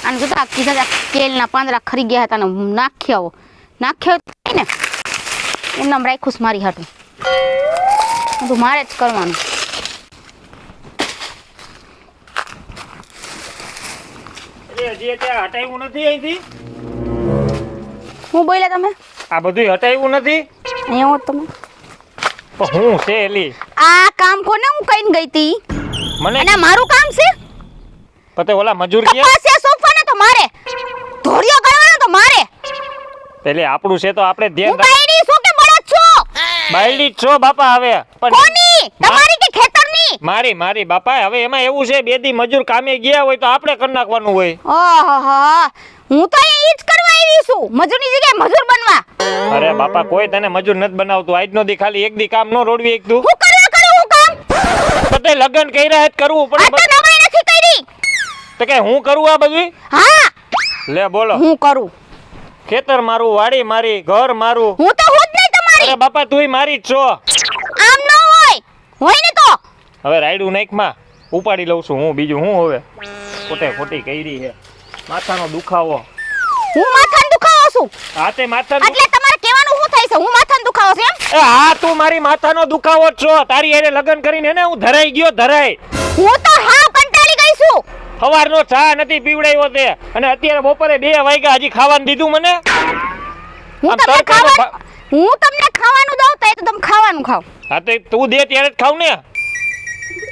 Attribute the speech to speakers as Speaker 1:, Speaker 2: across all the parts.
Speaker 1: અને જોતા કીધા કેલના પાંદડા ખરી ગયા હતા ને નાખ્યા ને એમ નામ રાખ્યું મારી હાટું બધું મારે જ કરવાનું.
Speaker 2: હજી ત્યાં હટાવ્યું નથી અહીંથી?
Speaker 1: હું બોલ્યા તમે?
Speaker 2: આ બધું હટાવ્યું નથી?
Speaker 1: અહીંયા તમે
Speaker 2: તો હું છે એલી
Speaker 1: આ કામ કોને હું કઈને ગઈ તી
Speaker 2: મને
Speaker 1: અને મારું કામ છે
Speaker 2: પતે ઓલા મજૂર કે
Speaker 1: કપાસિયા સોફાને તો મારે ધોરિયો કરવાનો તો મારે
Speaker 2: પેલે આપણું છે તો આપણે
Speaker 1: હું
Speaker 2: ધ્યાન
Speaker 1: બાયડી છું કે બળદ છું
Speaker 2: બાયડી જ છો બાપા. હવે
Speaker 1: કોની તમારી કે ખેતરની?
Speaker 2: મારી બાપા. હવે એમાં એવું છે બે દી મજૂર કામે ગયા હોય તો આપણે કરી નાખવાનું હોય.
Speaker 1: ઓહો હું તો એ જ કરવા આવી છું મજૂરની જગ્યાએ મજૂર બનવા.
Speaker 2: અરે બાપા કોઈ તને મજૂર નથી બનાવતું. આજનો દી ખાલી એક દી કામ નો રોડવી એક તું
Speaker 1: હું કામ
Speaker 2: પતે લગન કર્યા જ કરવું
Speaker 1: આ તો
Speaker 2: પડે
Speaker 1: નવાઈ નથી કરી.
Speaker 2: તો કે હું કરું આ બધું?
Speaker 1: હા
Speaker 2: લે બોલો.
Speaker 1: હું કરું.
Speaker 2: ખેતર મારું, વાડી મારી, ઘર મારું.
Speaker 1: હું તો હું જ નહીં તમારી.
Speaker 2: અરે બાપા તુંય મારી જ છો.
Speaker 1: આમ ન હોય ને તો
Speaker 2: હવે રાયડું નાખમાં ઉપાડી લઉં છું હું. બીજું હું હવે ખોટી કરી છે. માથાનો દુખાવો.
Speaker 1: હું માથાનો દુખાવો છું
Speaker 2: હા તે માથાનો
Speaker 1: એટલે તમારે કહેવાનું શું થાય છે હું માથાનો દુખાવો છું એમ?
Speaker 2: એ હા તું મારી માથાનો દુખાવો જ છો. તારી હારે લગન કરીને ને હું ધરાઈ ગયો.
Speaker 1: હું તો હાવ કંટાળી ગઈ છું.
Speaker 2: સવારનો ચા નથી પીવડાવ્યો તે અને અત્યારે બપોરે 2 વાગ્યા હજી ખાવાનું દીધું મને.
Speaker 1: હું તમને ખાવાનું દઉં તો એ તો તમે ખાવાનું ખાવ.
Speaker 2: હા તો તું દે ત્યારે જ ખાવ ને.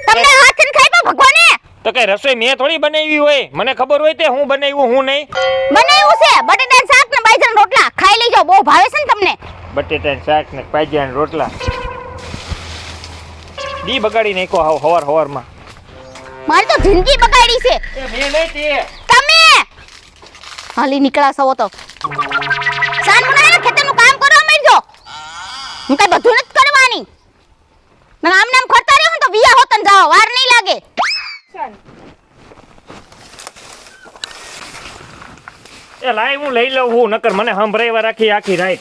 Speaker 1: તમને હાથથી ખાઈ તો ભગવાને
Speaker 2: તો કઈ રસોઈ મેં થોડી બનાવી હોય. મને ખબર હોય તે હું બનાવ્યું હું નહીં.
Speaker 1: બનાવ્યું છે બટેટાનું શાક ને બાજરાના રોટલા ખાઈ લેજો બહુ ભાવે છે ને તમને.
Speaker 2: બટેટાનું શાક ને પાજીયાના રોટલા દી બગાડી નાખ્યો હાવ હવારમાં.
Speaker 1: મારી તો જિંદગી બગાડી છે.
Speaker 2: એ મેં નહીં તે
Speaker 1: તમે હાલી નીકળા છો તો સાન મને ખેતરનું કામ કરવા માંડજો. હું કઈ બધું નથી કરવાની. નામ કરતા રહ્યો તો વિયા હોતન જાઓ વાર નહીં લાગે.
Speaker 2: એ લાય હું લઈ લઉં હું નકર મને સંભળાવ્યા રાખી આખી રાત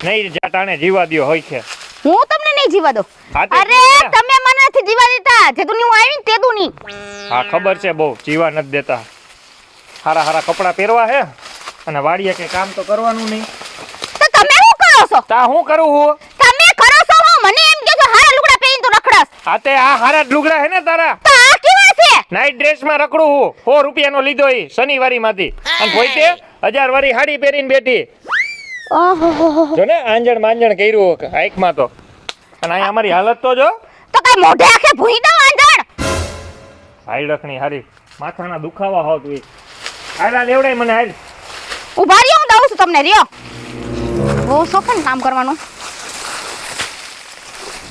Speaker 2: નહીં જાટાણે જીવા દ્યો હોય છે.
Speaker 1: હું તમને નહીં જીવા દો.
Speaker 2: હા તે
Speaker 1: અરે તમે મને નથી જીવા દેતા જે તું હું આવી તે તું નહીં.
Speaker 2: હા ખબર છે બહુ જીવા નથી દેતા. હારા કપડા પહેરવા હે અને વાડીએ કે કામ તો કરવાનું નહીં.
Speaker 1: તો તમે શું કરો છો?
Speaker 2: તા હું કરું હું?
Speaker 1: તમે કરો છો હું મને એમ કહો છો હારા લુગડા પહેરીને તો રખડસ.
Speaker 2: આ તે આ હારા જ લુગડા હે ને તારા?
Speaker 1: તો આ કેવા છે?
Speaker 2: નાઈટ ડ્રેસ માં રખડું હું. 100 રૂપિયાનો લીધો ઈ શનિવારી માંથી અને પોઈતે 1000 વાળી હાડી પહેરીને બેઠી.
Speaker 1: ઓહો
Speaker 2: જો ને આંજણ માંજણ કર્યું આંખમાં તો. અને અહીં અમારી હાલત તો જો.
Speaker 1: તો કઈ મોઢે આખે ભૂઈ દો આંધણ.
Speaker 2: હાઈ લખણી હારી માથાના દુખાવા હોત ઈ. હાલા લેવડાય મને હાલ.
Speaker 1: ઉભા રહ્યો હું દઉં છું તમને રહ્યો. બહુ શોખ ને કામ કરવાનું.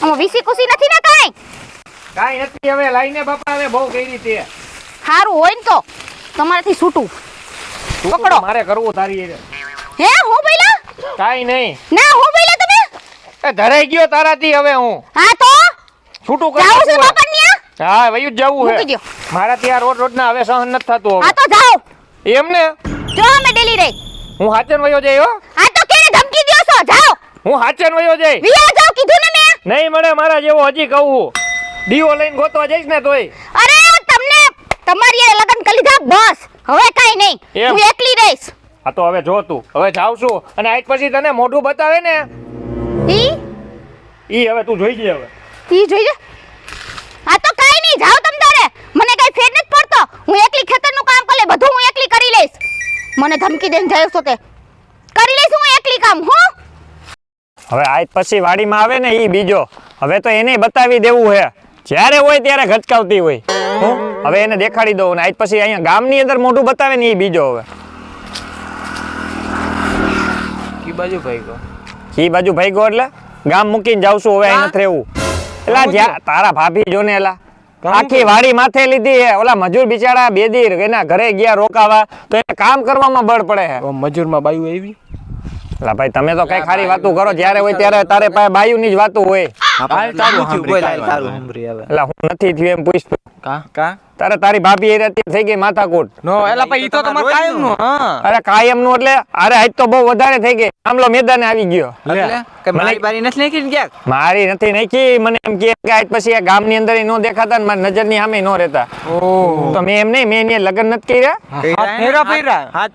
Speaker 1: આમાં વીસી કુસી નથી ને કાઈ?
Speaker 2: કાઈ નથી હવે લાઈને બાપા હવે બહુ કરી તે.
Speaker 1: સારું હોય ને તો તમારાથી છૂટું. પકડો.
Speaker 2: મારે કરવું તારી હારે.
Speaker 1: હે હું બોલ્યા?
Speaker 2: કાઈ નહીં.
Speaker 1: ના હું બોલ્યા તમે?
Speaker 2: એ ધરાઈ ગયો તારાથી હવે હું.
Speaker 1: હા તો
Speaker 2: છૂટું
Speaker 1: જાવ છે
Speaker 2: કરી
Speaker 1: બાપા ન્યા?
Speaker 2: હા વયું જ જવું
Speaker 1: મૂકી
Speaker 2: હે.
Speaker 1: દ્યો.
Speaker 2: મારા ત્યાં રોડના હવે સહન નથી થતું
Speaker 1: હા તો જાઓ.
Speaker 2: હવે. એમને
Speaker 1: જો અમે ડેલી રહી.
Speaker 2: હું હાચન વયો જઈ હો.
Speaker 1: હા તો કેને ધમકી દ્યો છો? જાઓ.
Speaker 2: હું હાચન વયો જઈ.
Speaker 1: વિયા જાઓ કીધું ને મેં.
Speaker 2: નહીં મળે મારા જેવો હજી કહું. દીવો લઈને ગોતવા જઈશ ને તોય.
Speaker 1: અરે તમને તમારી એ લગન કરી લીધા બસ. હવે કાઈ નહીં.
Speaker 2: એમ?
Speaker 1: હું એકલી રહીશ.
Speaker 2: હા તો હવે જો તું હવે જાવ છું અને આજ પછી તને મોઢું બતાવે ને ઈ હવે તું જોઈ જજે હવે.
Speaker 1: ઈ જોઈજે. હા તો કાઈ નહીં જાઓ તમ તારે. મને કઈ ફેર નથી પડતો. હું એકલી ખેતરનું કામ કરે બધું હું એકલી કરી લઈશ. મને ધમકી દઈને જાય છો તે કરી લઈશ હું એકલી કામ હો.
Speaker 2: હવે આજ પછી વાડીમાં આવે ને ઈ બીજો હવે તો એને બતાવી દેવું હે. જ્યારે હોય ત્યારે ઘટકાવતી હોય હું હવે એને દેખાડી દઉં ને આજ પછી અહીંયા ગામની અંદર મોઢું બતાવે ને ઈ બીજો હવે.
Speaker 3: કી બાજુ ભાઈ
Speaker 2: એટલે ગામ મૂકીને જાવ છું હવે અહીં નથી રહેવું. એલા જ્યાં તારા ભાભી જો ને એલા આખી વાડી માથે લીધી હે. ઓલા મજૂર બિચારા બેદીર એના ઘરે ગયા રોકાવા તો એને કામ કરવામાં બળ પડે હે.
Speaker 3: મજૂરમાં બાયુ આવી.
Speaker 2: એલા ભાઈ તમે તો કઈ ખારી વાતું કરો જ્યારે હોય ત્યારે તારે પાસે બાયુ ની જ વાતું હોય.
Speaker 3: તારું થયું બોલ તારું સાંભળી હવે.
Speaker 2: એલા હું નથી થયું એમ પૂછ.
Speaker 3: કા
Speaker 2: તારે તારી ભાભી એ અત્યારે થઈ ગઈ માથાકૂટ.
Speaker 3: નો એલા ભાઈ ઈ તો તમારે કાયમ નું. હા
Speaker 2: અરે કાયમ નું એટલે અરે આજ તો બહુ વધારે થઈ ગઈ. આમલો મેદાને આવી ગયો.
Speaker 3: એટલે કે મારી બારી નથી નાખી ને ક્યાંક?
Speaker 2: મારી નથી નાખી. મને એમ કે આજ પછી આ ગામની અંદર નો દેખાતા ને મારી નજરની સામે નો રહેતા.
Speaker 3: ઓહ
Speaker 2: તો મેં એમ નહીં, મેં એને લગ્ન નથી કર્યા.
Speaker 3: હાથ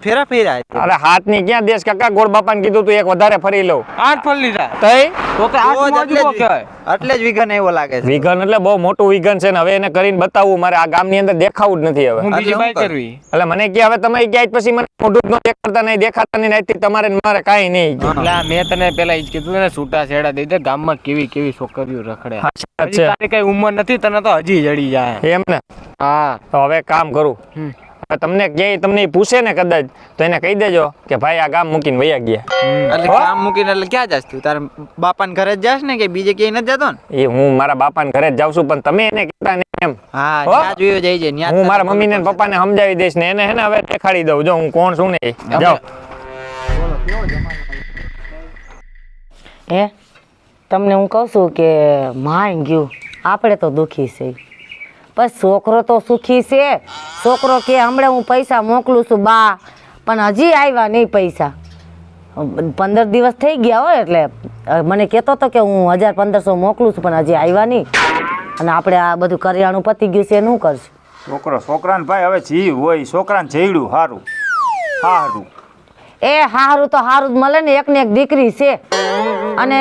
Speaker 3: ફેરા ફેરા
Speaker 2: અરે હાથ ની ક્યાં દેશ કાકા, ગોળ બાપા ને કીધું તું એક વધારે ફરી લઉં.
Speaker 3: 8 ફળ લીધા
Speaker 2: તઈ
Speaker 3: તો કે 8 મોજું કહેવાય.
Speaker 4: એટલે જ વિઘન એવો લાગે છે.
Speaker 2: વિઘન એટલે બહુ મોટું વિઘન છે ને હવે એને કરીને બતાવવું મારે. આ ગામની અંદર દેખાવું જ નથી હવે.
Speaker 3: હું બીજી
Speaker 4: એટલે
Speaker 3: બાઈ
Speaker 4: હું
Speaker 3: કરવી.
Speaker 2: એટલે મને કે હવે તમે ક્યાંય પછી મને મોઢું જ ન દેખાડતા નહીં, દેખાતા નહીં, નાઈથી તમારે ને મારે કાંઈ નહીં.
Speaker 3: એટલે મેં તને પેલા ઈ જ કીધું ને છૂટા છેડા દઈ દે. ગામમાં કેવી કેવી છોકરીઓ રખડે.
Speaker 2: સાચી વાત
Speaker 3: હજી
Speaker 2: છે.
Speaker 3: તારી કઈ ઉંમર નથી, તને તો હજી જડી જાય.
Speaker 2: એમ ને.
Speaker 3: હા
Speaker 2: તો હવે કામ કરું. હવે તમને ક્યાંય તમને ઈ પૂછે ને કદાચ તો એને કહી દેજો કે ભાઈ આ ગામ મૂકીને વયા ગયા.
Speaker 4: એટલે કામ મૂકીને એટલે ક્યાં જાસ તું? તારા બાપાને ઘરે જ જાસ ને કે બીજે ક્યાંય નથી જતો ને?
Speaker 2: એ હું મારા બાપાને ઘરે જ જાઉં છું પણ તમે એને કહેતા નહીં એમ.
Speaker 4: હા
Speaker 2: હો?
Speaker 4: ત્યાં જોયો જાય છે. ન્યા
Speaker 2: હું મારા મમ્મીને ને પપ્પાને સમજાવી દઈશ ને એને હે ને હવે દેખાડી દઉં જો હું કોણ છું ને. જાઓ.
Speaker 5: હે તમને હું કહું છું કે માન ગયું આપણે તો દુઃખી છે, બસ છોકરો તો સુખી છે. છોકરો કે હમણાં હું પૈસા મોકલું છું બા, પણ હજી આવ્યા નહીં પૈસા. 15 દિવસ થઈ ગયા હોય એટલે મને કહેતો હતો કે હું 1500 મોકલું છું પણ હજી આવ્યા નહીં. અને આપણે આ બધું કરિયાણું પતી ગયું છે એનું કરશું.
Speaker 6: છોકરાને ભાઈ હવે જીવ હોય, છોકરાને જઈડું સારું સારું.
Speaker 5: એ હારું તો હારું જ મળે ને. એકને એક દીકરી છે અને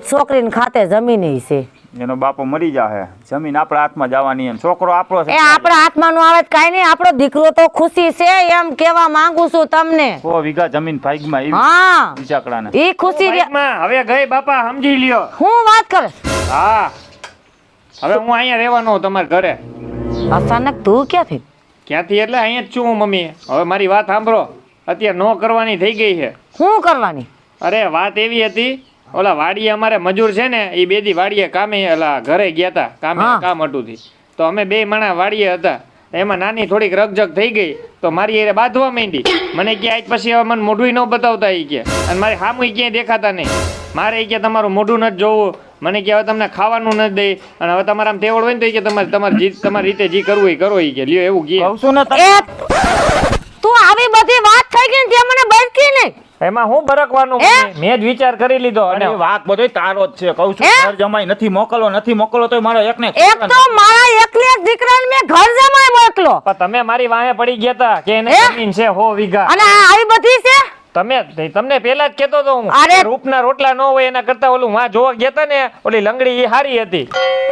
Speaker 5: છોકરીને ખાતે જમીન છે.
Speaker 6: એનો બાપો મરી જાહે, જમીન આપણા હાથમાં જવાની. એમ છોકરો આપણો છે.
Speaker 5: એ આપણા હાથમાં નો આવે કાઈ નહીં, આપણો દીકરો તો ખુશી છે એમ કેવા માંગુ છું તમને.
Speaker 6: 100 વીઘા જમીન ભાગમાં એવી
Speaker 5: હા
Speaker 6: વિચાકડાને.
Speaker 5: ઈ ખુશી રે.
Speaker 2: હવે ગઈ બાપા સમજી લ્યો.
Speaker 5: હું વાત કરે
Speaker 2: હા હવે હું અહીંયા રહેવાનો તમારા ઘરે.
Speaker 5: અચાનક તું ક્યાંથી?
Speaker 2: ક્યાંથી એટલે અહીંયા જ છું હું મમ્મી. હવે મારી વાત સાંભળો, અત્યારે નો કરવાની થઈ ગઈ છે.
Speaker 5: શું કરવાની?
Speaker 2: અરે વાત એવી હતી, ઓલા વાડીએ અમારે મજૂર છે ને એ બે દી વાડીએ કામે ઓલા ઘરે ગયા હતા કામે.
Speaker 5: હા.
Speaker 2: કામ હતું થી તો અમે બે માણા વાડીએ હતા. એમાં નાની થોડીક રકજક થઈ ગઈ તો મારી એ બાંધવા માંડી. મને કે આજ પછી હવે મને મોઢું ન બતાવતા એ કે, અને મારી સામું ક્યાંય દેખાતા નહીં. મારે એ કે તમારું મોઢું નથી જોવું. મને કે હવે તમને ખાવાનું નથી દઈ, અને હવે તમારા આમ તેવડ હોય ને તો એ કે તમારી રીતે જે કરવું એ કરો એ કે લ્યો એવું કે.
Speaker 6: કહું છું ને
Speaker 5: એ તું આવી બધી વાત થઈ ગઈ ને તે મને બરકી નહીં.
Speaker 2: એમાં હું બરકવાનું? મેં જ વિચાર કરી લીધો.
Speaker 6: અને
Speaker 2: અને
Speaker 6: વાક બધો તારો જ છે. કહું છું
Speaker 5: હે?
Speaker 6: ઘર જમાઈ નથી મોકલો તો મારો એકને
Speaker 5: એક તો મારા એકલી એક દીકરાને મેં ઘર જમાય મોકલો
Speaker 2: પણ તમે મારી વાહે પડી ગયા હતા કે એને જમીન છે 100 વીઘા.
Speaker 5: અને આ આવી બધી છે.
Speaker 2: તમને પેલા જ કેતો તો હું
Speaker 5: અરે!
Speaker 2: રૂપના રોટલા ન હોય એના કરતા ઓલું માં જોવા ગયા તા ને ઓલી લંગડી એ હારી હતી.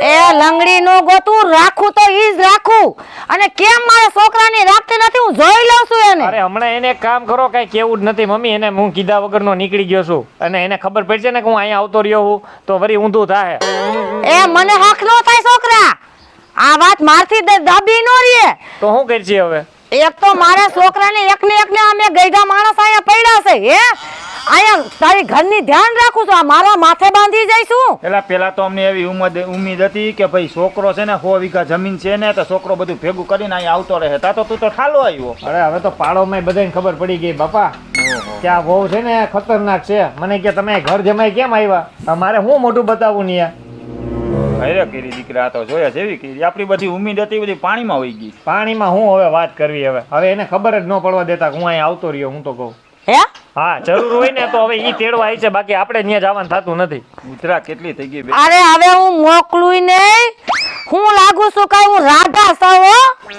Speaker 5: એ લંગડી નો ગોતું રાખું તો ઈ જ રાખું. અને કેમ મારા છોકરાને રાખતી નથી? હું જોઈ લઉં છું એને.
Speaker 2: અરે હમણાં એને એક કામ કરો, કઈ કેવું જ નથી મમ્મી. એને હું કીધા વગરનો નીકળી ગયો છું અને એને ખબર પડશે ને કે હું અહીંયા આવતો રહ્યો હું તો વળી ઊંધું થાય.
Speaker 5: એ મને હક નો થાય છોકરા. આ વાત મારથી દાબી નો રહે.
Speaker 2: તો શું કરશે હવે?
Speaker 5: એક તો મારા છોકરાને એકને અમે ગઈઢા માણસ અહીંયા પડ્યા છે. હે અહીંયા તારી ઘરની ધ્યાન રાખું છું. આ મારા માથે બાંધી જઈશું.
Speaker 6: એટલે પેલા તો અમને એવી ઉમ્મીદ હતી કે ભાઈ છોકરો છે ને 100 વીઘા જમીન છે ને તો છોકરો બધું ભેગું કરીને અહીંયા આવતો રહે. તા તો તું તો ઠાલો આવ્યો.
Speaker 2: અરે હવે તો પાડોમાં બધાને ખબર પડી ગઈ બાપા કે આ વહુ છે ને ખતરનાક છે. મને કે તમે ઘર જમાઈ કેમ આવ્યા? મારે હું મોઢું બતાવું નહીં?
Speaker 6: અરે કરી દીકરા તો જોયા જેવી કરી. આપણી બધી ઉમ્મીદ હતી બધી પાણીમાં વહી ગઈ.
Speaker 2: પાણીમાં હું હવે વાત કરવી? હવે એને ખબર જ ન પડવા દેતા કે હું અહીંયા આવતો રહ્યો. હું તો કહું
Speaker 5: હે
Speaker 2: હા જરૂર હોય ને તો હવે ઈ તેડવા આવી છે, બાકી આપણે ત્યાં જવાનું થતું નથી.
Speaker 6: ઉતરા કેટલી થઈ ગઈ બે.
Speaker 5: અરે હવે હું મોકલું નહીં. હું લાગુ છું કઈ હું રાધા સવો.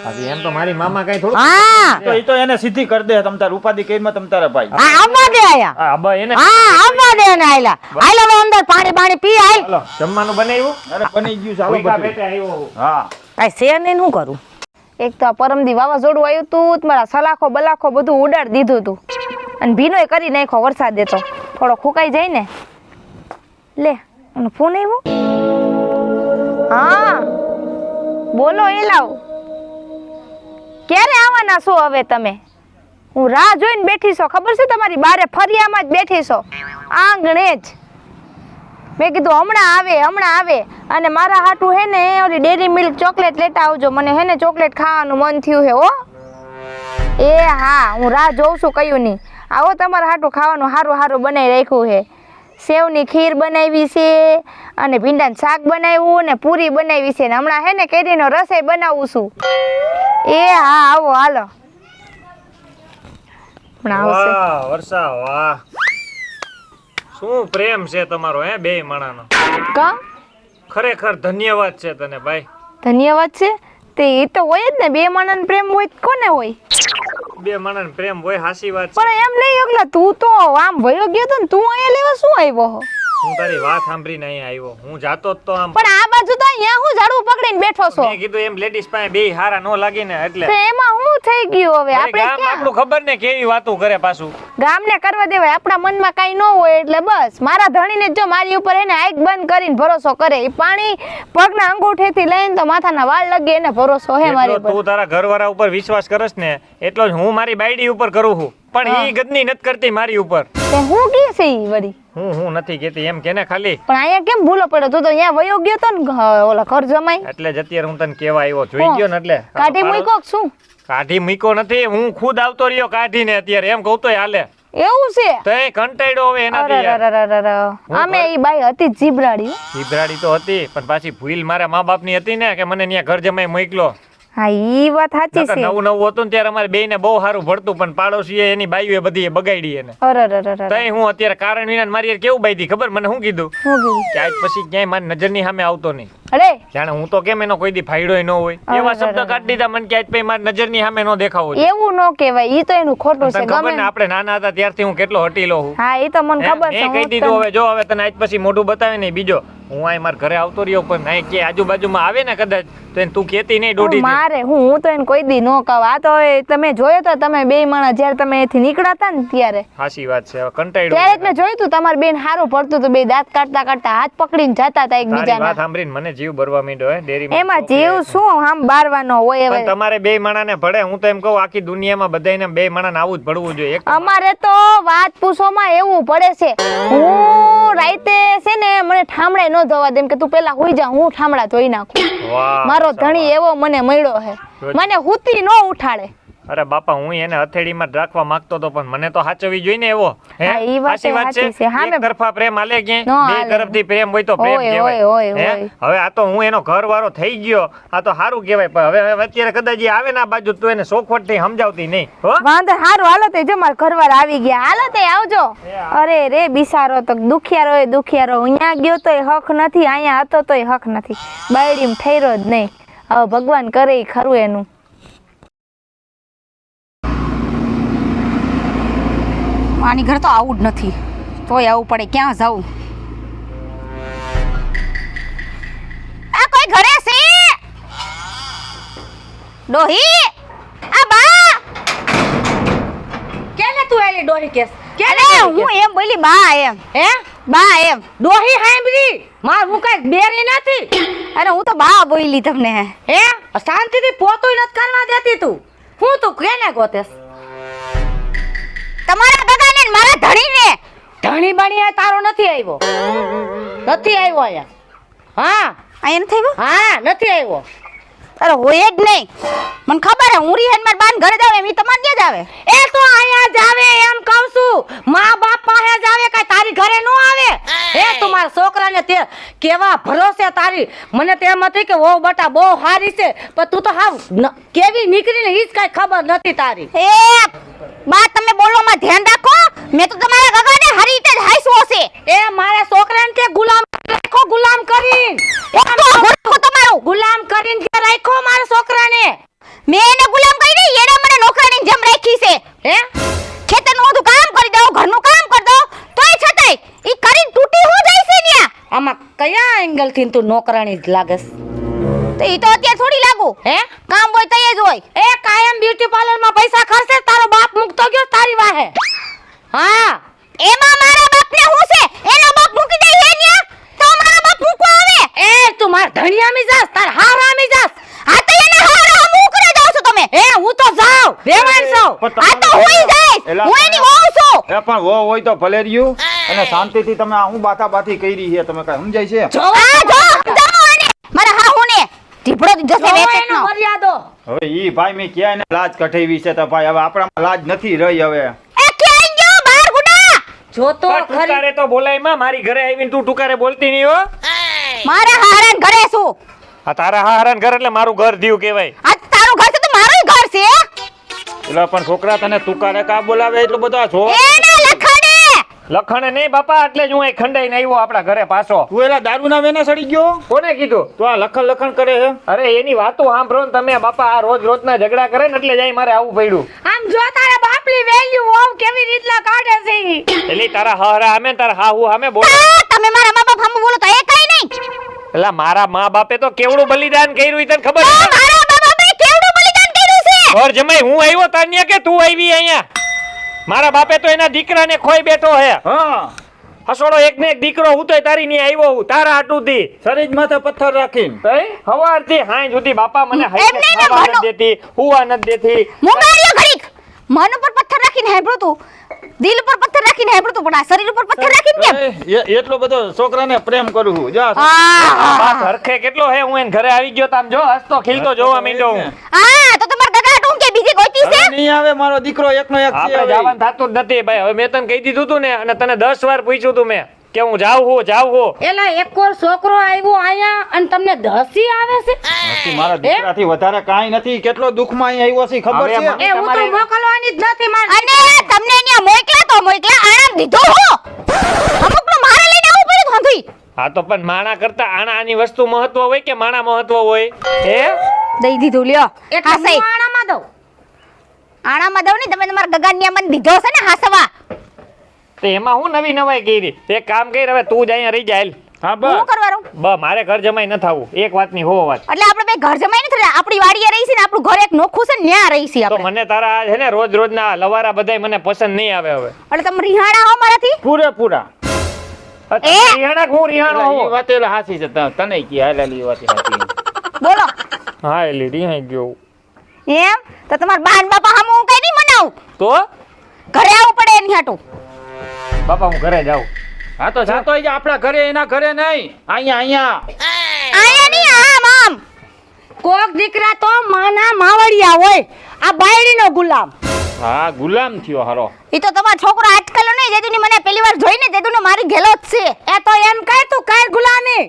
Speaker 2: હવે એમ તો મારી મામા કઈ થોડું.
Speaker 5: હા
Speaker 6: તો એ તો એને સીધી કરી દે. તમ તાર ઉપાધિ કઈમાં તમ તારા ભાઈ.
Speaker 5: હા આવવા દે આયા.
Speaker 2: હા અબ્બા એને
Speaker 5: હા આવવા દે ને આયલા. આયલા હવે અંદર પાણી પી આય.
Speaker 2: હાલો જમવાનું બનાવ્યું?
Speaker 6: અરે બની ગયું છે. હાલો
Speaker 2: ભૂકા
Speaker 6: બધું.
Speaker 2: પેટે આવ્યો.
Speaker 6: હા
Speaker 5: કાઈ છે નહીં શું કરું?
Speaker 7: એક તો આ પરમદી વાવાઝોડું આવ્યું તું, મારા સલાખો બલાખો બધું ઉડાડી દીધું તું, અને ભીનોય કરી નાખ્યો વરસાદ દેતો. થોડો ફૂંકાઈ જાય ને. લે અને ફોન આવ્યો. હા બોલો એ લાવ. ક્યારે આવવાના છો હવે તમે? હું રાહ જોઈને બેઠી છો, ખબર છે તમારી બારે ફરિયામાં જ બેઠી છો, આંગણે જ. મેં કીધું હમણાં આવે. અને મારા હાટું હે ને ઓલી ડેરી મિલ્ક ચોકલેટ લેતા આવજો. મને હે ને ચોકલેટ ખાવાનું મન થયું હે. હો એ હા હું રાહ જોઉં છું, કયું નહીં. આવો તમારા હાટું ખાવાનું સારું બનાવી રાખ્યું હે. સેવની ખીર બનાવી છે અને ભીંડાનું શાક બનાવ્યું ને પૂરી બનાવી છે ને હમણાં હે ને કેરીનો રસોઈ બનાવું છું. એ હા આવો હાલો. હમણાં આવશે.
Speaker 2: વાહ વર્ષા વાહ, શું પ્રેમ છે તમારો હે બે માણાનો.
Speaker 7: કા
Speaker 2: ખરેખર ધન્યવાદ છે તને ભાઈ.
Speaker 7: ધન્યવાદ છે તે એ તો હોય જ ને, બે માણસનો પ્રેમ હોય તો કોને હોય.
Speaker 2: બે માણસ પ્રેમ હોય, હાસી વાત છે.
Speaker 7: પણ એમ નહીં અગલા તું તો આમ વયો ગયો તો ને, તું અહીંયા લેવા શું આવ્યો હો?
Speaker 2: હું તારી વાત સાંભળીને અહીંયા આવ્યો. હું જાતો જ તો આમ,
Speaker 7: પણ આ બાજુ તો અહીંયા હું ઝાડુ પકડીને બેઠો છો.
Speaker 2: મેં કીધું એમ લેડીઝ પાસે બે હારા નો લાગી ને એટલે.
Speaker 7: તો એમાં હું થઈ ગયું હવે?
Speaker 2: અરે
Speaker 7: આપણે
Speaker 2: ગામ
Speaker 7: ક્યાં
Speaker 2: આપણું ખબર ને કેવી વાતો કરે પાછું.
Speaker 7: ગામને કરવા દેવાય, આપણા મનમાં કાઈ ન હોય એટલે બસ. મારા ધણીને જો મારી ઉપર એને આંખ બંધ કરીને ભરોસો કરે, એ પાણી પગના અંગૂઠેથી લઈને તો માથાના વાળ લગે એને ભરોસો હે મારી
Speaker 2: જેટલો
Speaker 7: ઉપર.
Speaker 2: તું તારા ઘરવાળા ઉપર વિશ્વાસ કરસ ને એટલો જ હું મારી બાયડી ઉપર કરું છું. પણ ઈ ગદની નથી કરતી મારી ઉપર.
Speaker 7: તે હું કે છે ઈ વળી?
Speaker 2: હું નથી કેતી એમ કે ને ખાલી.
Speaker 7: પણ અહીંયા કેમ ભૂલો પડ્યો? તું તો અહીંયા વયો ગયો તો ને ઓલા ઘર જમાઈ.
Speaker 2: એટલે જ અત્યારે હું તને કેવા આવ્યો, જોઈ ગયો ને એટલે.
Speaker 7: કાઢી મૂક્યો કે શું?
Speaker 2: કાઢી મૂક્યો નથી, હું ખુદ આવતો રહ્યો કાઢીને અત્યારે, એમ કહું તોય હાલે.
Speaker 7: એવું છે?
Speaker 2: તો એ કંટાળ્યો હવે એનાથી યાર.
Speaker 7: આમે ઈ બાઈ હતી જીબરાડી.
Speaker 2: જીભરાડી તો હતી પણ પાછી ભૂલ મારા મા બાપની હતી ને કે મને ત્યાં ઘર જમાઈ મોકલો.
Speaker 7: હા ઈ વાત સાચી
Speaker 2: નકર
Speaker 7: છે.
Speaker 2: નવું નવું હતું ને ત્યારે અમારે બેયને બહુ સારું ભળતું, પણ પાડોશીએ એની બાઈઓએ બધી બગાડી એને.
Speaker 7: અરે
Speaker 2: તઈ હું અત્યારે કારણ વિના મારી યાર કેવું બાઈધી ખબર મને શું કીધું
Speaker 7: હું કીધું?
Speaker 2: કે આજ પછી ક્યાંય મારી નજરની સામે આવતો નહીં.
Speaker 7: અરે
Speaker 2: જાણે હું તો કેમ એનો કોઈ દી ફાયડોય ન હોય એવા શબ્દ કાઢી દીધા મને કે આજ પછી મારી નજરની સામે ન દેખાવો જોઈએ.
Speaker 7: એવું ન કહેવાય, ઈ તો એનું ખોટું છે.
Speaker 2: તને ખબર
Speaker 7: ગમે
Speaker 2: ને આપણે નાના હતા ત્યારથી હું કેટલો હટીલો હું.
Speaker 7: હા ઈ તો મને ખબર છે.
Speaker 2: મેં કહી
Speaker 7: હું
Speaker 2: દીધું
Speaker 7: તને-
Speaker 2: હવે જો હવે તને આજ પછી મોઢું બતાવે નહીં બીજો હું અહીં મારા ઘરે આવતો રહ્યો પણ અહીં કે આજુબાજુમાં આવે ને કદાચ તો એને તું કહેતી નહીં દોઢી
Speaker 7: મારે હું તો એને કોઈ દી નો કહું. આ તો હવે તમે જોયો તો તમે બે માણસ જ્યારે તમે અહીંથી નીકળ્યા હતા ને ત્યારે
Speaker 2: હાસી વાત છે હવે
Speaker 7: ત્યારે જ
Speaker 2: કંટાળ્યો
Speaker 7: મેં જોયું તું તમારી બેન સારું પડતું હતું. બે દાંત કાઢતા કાઢતા હાથ પકડીને જતા હતા
Speaker 2: તારી વાત
Speaker 7: એકબીજાના.
Speaker 2: સાંભળીને મને જીવ ભરવા માંડ્યો હે ડેરી
Speaker 7: એમાં જીવ શું આમ બારવાનો હોય હવે?
Speaker 2: તમારે બે માણાને ભળે હું તો એમ કહું આખી દુનિયામાં બધાયને બે માણાને આવું જ ભળવું જોઈએ. એક
Speaker 7: અમારે તો વાત પૂછોમાં એવું પડે છે. હું રાતે છે ને મને ઠામડે ન ધોવા દેમ કે તું પેલા હુઈ જા, હું ઠામડા ધોઈ નાખું.
Speaker 2: વાહ,
Speaker 7: મારો ધણી એવો મને મળ્યો છે, મને હુતી ન ઉઠાડે.
Speaker 2: અરે બાપા હું એને હથેળીમાં જ રાખવા માંગતો હતો પણ મને તો સાચવવી જોઈએ ને એવો. હે?
Speaker 7: હા, ઈ વાત
Speaker 2: સાચી વાત
Speaker 7: સાચી છે. હા,
Speaker 2: એક
Speaker 7: મેં-
Speaker 2: તરફા પ્રેમ હાલે ક્યાંય?
Speaker 7: નો
Speaker 2: બે
Speaker 7: હાલે.
Speaker 2: તરફથી પ્રેમ હોય તો પ્રેમ
Speaker 7: હોય,
Speaker 2: કહેવાય.
Speaker 7: હોય,
Speaker 2: હે?
Speaker 7: હોય.
Speaker 2: હવે આ તો હું એનો ઘરવાળો થઈ ગયો, આ તો સારું કહેવાય પણ હવે અત્યારે કદાચ ઈ આવે ને આ બાજુ તો એને સોખવટથી સમજાવતી નહીં હો.
Speaker 7: વાંધો હારું હાલો તે જો મારા ઘરવાળા આવી ગયા. હાલો તે આવજો. અરે રે બિસારો તો દુખિયારો એ દુખિયારો, અહીંયા ગયો તોય હક નથી, અહીંયા હતો તોય હક નથી. બાયડીમ ઠેરો જ નહીં. હવે ભગવાન કરે ઈ ખરું એનું.
Speaker 1: આની ઘર તો આવું જ નથી, તોય આવવું પડે. ક્યાં જાઉં? આ કોઈ ઘરે છે? ડોહી, આ બા.
Speaker 5: કેને તું આલી ડોહી કેસ?
Speaker 1: અરે હું એમ બોલી બા એમ.
Speaker 5: હે
Speaker 1: બા એમ.
Speaker 5: ડોહી હાંભળી માર હું કઈ બેરી નથી.
Speaker 1: અરે હું તો બા બોલી તમને.
Speaker 5: હે શાંતિથી પોતોય નથી કરવા દેતી તું. હું તું કેને ગોતેસ?
Speaker 1: તમારા બગાને ને મારા ધણીને.
Speaker 5: ધણી બણી આ તારો નથી આવ્યો. નથી આવ્યો અહીંયા. હા
Speaker 1: અહીંયા નથી આવ્યો?
Speaker 5: હા નથી આવ્યો.
Speaker 1: અરે હોય જ નહીં. મને ખબર હે હું રીહન માર બાન ઘરે જાવ એમ ઈ તમારે ત્યાં જ આવે.
Speaker 5: એ તો અહીંયા જ આવે એમ કહું છું. મા બાપ પાસે જ આવે, કઈ તારી ઘરે નો આવે. એ તું મારા છોકરાને તે કેવા ભરોસે તારી મને તેમ હતી કે વો બટા બહુ સારી છે પણ તું તો હાવ કેવી નીકળીને ઈ જ કઈ ખબર નથી તારી.
Speaker 1: એ બા તમે બોલવામાં ધ્યાન રાખો. મેં તો તમારા ગગાને હરી રીતે જ હાઈસવો છે.
Speaker 5: એ મારા છોકરાને તે ગુલામ રાખો, ગુલામ કરીને
Speaker 1: એક તો રાખો તમારું.
Speaker 5: ગુલામ કરીને જે રાખો મારા છોકરાને.
Speaker 1: મેં એને ગુલામ કરી નહીં, એને મને નોકરાની જેમ રાખી છે.
Speaker 5: હે
Speaker 1: ખેતરનું બધું કામ કરી દઉં, ઘરનું કામ કરી દઉં, તોય છતાંય ઈ કરીને તૂટી હું જાય છે ન્યા.
Speaker 5: આમાં કયા એંગલ થી તું નોકરાણી જ લાગસ?
Speaker 1: તો ઈ તો અત્યારે થોડી લાગુ.
Speaker 5: હે
Speaker 1: કામ હોય તઈ જ હોય.
Speaker 5: એ કાયમ બ્યુટી પાર્લર માં પૈસા ખર્ચે તારો બાપ મુકતો ગયો તારી વાહે. હા
Speaker 1: એમાં મારા બાપને હું છે? એનો બાપ મૂકી દે હે ન્યા તો મારા બાપ મૂકવા આવે.
Speaker 5: એ તું માર ધણિયામી જાસ, તાર હારામી જાસ.
Speaker 1: આ તો એને હારા હું કરે જાવ છો તમે.
Speaker 5: એ હું તો જાઉં વેવાણ છું.
Speaker 1: આ તો હોઈ જાય. હું એની વહુ છું.
Speaker 6: એ પણ વો હોય તો ભલે રહ્યું અને શાંતિથી તમે આ હું બાથાબાથી કરી છે તમે કઈ સમજાય છે?
Speaker 1: આ જો સમજાવો એને. મારા હાહુને ઢીપડો જશે
Speaker 5: જોવો
Speaker 1: વેચેટનો.
Speaker 5: એનો મર્યાદો.
Speaker 6: હવે ઈ ભાઈ મેં ક્યાં એને લાજ કઠાવી છે તો ભાઈ હવે આપણામાં લાજ નથી રહી હવે.
Speaker 1: એ ક્યાં ગયો બાર ગુડા?
Speaker 5: જોતો
Speaker 2: પણ
Speaker 5: ખરી
Speaker 2: ટુકારે તો બોલાય માં, મારી ઘરે આવીને તું ટુકારે બોલતી નહીં હો.
Speaker 1: મારા હારાન ઘરે શું?
Speaker 2: આ તારા હારાન ઘર એટલે મારું ઘર થયું કહેવાય.
Speaker 1: આ તારું ઘર છે તો મારું ઘર છે.
Speaker 6: એટલે પણ છોકરા તને તુકારે કા બોલાવે એટલું બધું આ જો
Speaker 1: એના લખડે.
Speaker 2: લખણે નહીં બાપા, એટલે જ હું અહીં ખંડાઈને આવ્યો આપણા ઘરે પાછો.
Speaker 6: તું એલા દારૂ ના વેને સડી ગયો
Speaker 2: કોને કીધું?
Speaker 6: તો આ લખણ કરે છે.
Speaker 2: અરે એની વાતો સાંભળો ને તમે બાપા, આ રોજ રોજના ઝઘડા કરે ને એટલે જ અહીં મારે આવવું પડ્યું.
Speaker 7: આમ જો તારા બાપની વેલ્યુ હોવ કેવી રીતના કાઢે છે ઈ.
Speaker 2: એટલે તારા હારા સામે ને તારા હાહુ સામે બોલો.
Speaker 1: તમે મારા મા બાપ સામે બોલો તો એ કઈ નહીં.
Speaker 2: એટલે મારા મા બાપે તો કેવડું બલિદાન કર્યું ઈ તને ખબર
Speaker 1: તો
Speaker 2: છે?
Speaker 1: મારા મા બાપે કેવડું બલિદાન કર્યું છે.
Speaker 2: ઘર જમાઈ હું આવ્યો તાન્યા કે તું આવી અહીંયા? મારા બાપે તો એના દીકરાને ખોઈ બેઠો હે.
Speaker 6: હા
Speaker 2: હસોડો એક ને એક દીકરો હું તો તારી ની આવ્યો હું તારા હાટુથી.
Speaker 6: શરીર માથે પથ્થર રાખીને
Speaker 2: સવારથી હાંજ સુધી બાપા મને
Speaker 1: એમ
Speaker 2: હાઈકે
Speaker 1: નહીં ને,
Speaker 2: ખાવા
Speaker 1: મનો-
Speaker 2: નથી દેતી, હુવા નથી દેતી.
Speaker 1: મુંગારીઓ ઘડીક મન ઉપર પથ્થર રાખીને હેબળું તું, દિલ ઉપર પથ્થર રાખીને હેબળું તું, પણ આ શરીર ઉપર પથ્થર રાખીને કેમ?
Speaker 6: એટલો બધો છોકરાને પ્રેમ કરું છું જા
Speaker 2: બાપ હરખે કેટલો હે, હું એને ઘરે આવી ગયો તામ જો હસતો ખીલતો જોવા માંડ્યો હું.
Speaker 1: હા તો તમાર ગગા ટૂંકે બીજી ગોતી છે.
Speaker 6: હવે નહીં આવે મારો દીકરો એકનો એક છે
Speaker 2: આપણે
Speaker 6: હવે.
Speaker 2: જવાનું થતું જ નથી ભાઈ. હવે મેં તને કહી દીધું તું ને, અને તને 10 વાર પૂછ્યું તું મેં કે હું જાઉં હું.
Speaker 5: એલા એક ઓર છોકરો આવ્યો આયા અને તમને દસી આવે છે
Speaker 6: હસી મારા દીકરાથી વધારે કાંઈ નથી. કેટલો દુઃખમાં અહીં આવ્યો છે ખબર
Speaker 2: હવે
Speaker 6: છે?
Speaker 5: એ હું તો મોકલવાની જ નથી માર
Speaker 1: અને તમને અહીંયા મોકલા તો મોકલા, આરામ દીધો હો. અમુકનું મારે લઈને આવવું પડ્યું હંધી.
Speaker 2: હા તો પણ માણા કરતા આની વસ્તુ મહત્વ હોય કે માણા મહત્વ હોય? હે
Speaker 1: દઈ દીધું લ્યો.
Speaker 5: એટલે
Speaker 1: હાસઈ.
Speaker 5: હું આણામાં દઉં
Speaker 1: આણામાં દઉં ને, તમે તમારા ગગાનિયા મને દીધો છે ને હાસવા.
Speaker 2: તો એમાં હું નવી નવાઈ કરી? એક કામ કર, હવે તું જ અહીંયા રહી જા.
Speaker 6: હા
Speaker 1: હું
Speaker 6: બસ
Speaker 1: કરવાનું?
Speaker 2: મારે ઘર જમાઈ ન થવું. એક વાતની હો વાત.
Speaker 1: એટલે આપણે બે ઘર જમાઈ નથી રહ્યા, આપણી વાડીએ રહી છે ને આપણું ઘર એક નોખું છે ને ન્યા રહી છે
Speaker 2: તો
Speaker 1: આપણે.
Speaker 2: મને તારા છે ને રોજ રોજના લવારા બધાય મને પસંદ નહીં આવે હવે.
Speaker 1: એટલે તમે રિહાણા હો મારાથી.
Speaker 6: પૂરેપૂરા
Speaker 2: રિહાણા કે હું રિહાણો
Speaker 6: એટલે ઈ
Speaker 2: હોઉં?
Speaker 6: વાત એટલે હાચી છે. તને કી હાલેલી વાત હાચી.
Speaker 1: બોલો.
Speaker 2: હા એલી રિહાઈ ગયો.
Speaker 1: એમ તો તમારા બા ને બાપા સામે હું કઈ નહીં મનાવું.
Speaker 2: તો
Speaker 1: ઘરે આવવું પડે એની હાટું.
Speaker 2: બાપા હું ઘરે જાઉં.
Speaker 6: હા તો જાતો હોય આપણા ઘરે, એના ઘરે નહીં. અહીંયા
Speaker 1: આયા નહીં, આમ આમ.
Speaker 5: કોક દીકરા તો માના માવડિયા હોય આ બાયડીનો ગુલામ
Speaker 6: હા ગુલામ થયો હારો.
Speaker 1: ઈ તો તમારો છોકરો આજકાલ નહીં, જેદુની મને પહેલી વાર જોઈને જેદુને મારી ગેલો જ છે.
Speaker 5: એ તો એમ કહે તું કઈ ગુલામી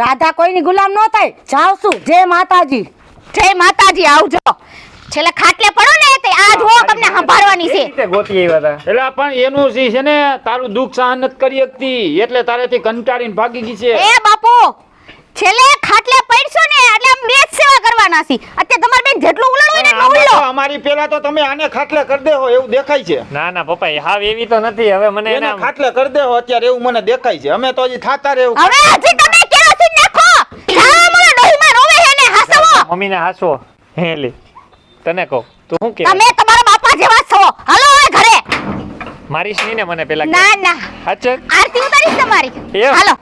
Speaker 5: રાધા કોઈની ગુલામ ન થાય જાવ છું જય માતાજી
Speaker 1: જય માતાજી, આવજો. છેલ્લે ખાટલે પડો ને તે આ જો તમને સંભાળવાની છે.
Speaker 2: કેવી રીતે ગોતી આવ્યા હતા?
Speaker 6: એટલે પણ એનું જે છે ને તારું દુઃખ સહન નથી કરી શકતી એટલે તારેથી કંટાળીને ભાગી ગઈ છે.
Speaker 1: એ બાપુ, છેલ્લે ખાટલે પડશો ને એટલે આમ બે જ સેવા કરવાના છે. અત્યારે તમારે બેન જેટલું ઉલણ હોય ને એટલું
Speaker 6: આમાં તો
Speaker 1: ઉલળો.
Speaker 6: અમારી પેલા તો તમે આને ખાટલે કરી દેહો એવું દેખાય છે.
Speaker 2: ના ના પપ્પા એ હાવ એવી તો નથી. હવે મને
Speaker 6: એને
Speaker 2: એના
Speaker 6: ખાટલે કરી દેહો અત્યારે એવું મને દેખાય છે. અમે તો હજી થાતા રહેવું.
Speaker 1: હવે હજી તમે કેરોસીન નાખો. જાઓ મારા ડોહીમાં રોવે હે ને હાસવો.
Speaker 2: મમ્મીને હાસવો હેલી તને કહું તું શું કે
Speaker 1: તમે તમારા બાપા જેવા જ છો. હાલો હવે ઘરે.
Speaker 2: મારીશ નહીં ને મને પેલા
Speaker 1: ના ના,
Speaker 2: હાચર
Speaker 1: આરતી ઉતારીશ તમારી.
Speaker 2: એમ?
Speaker 1: હાલો.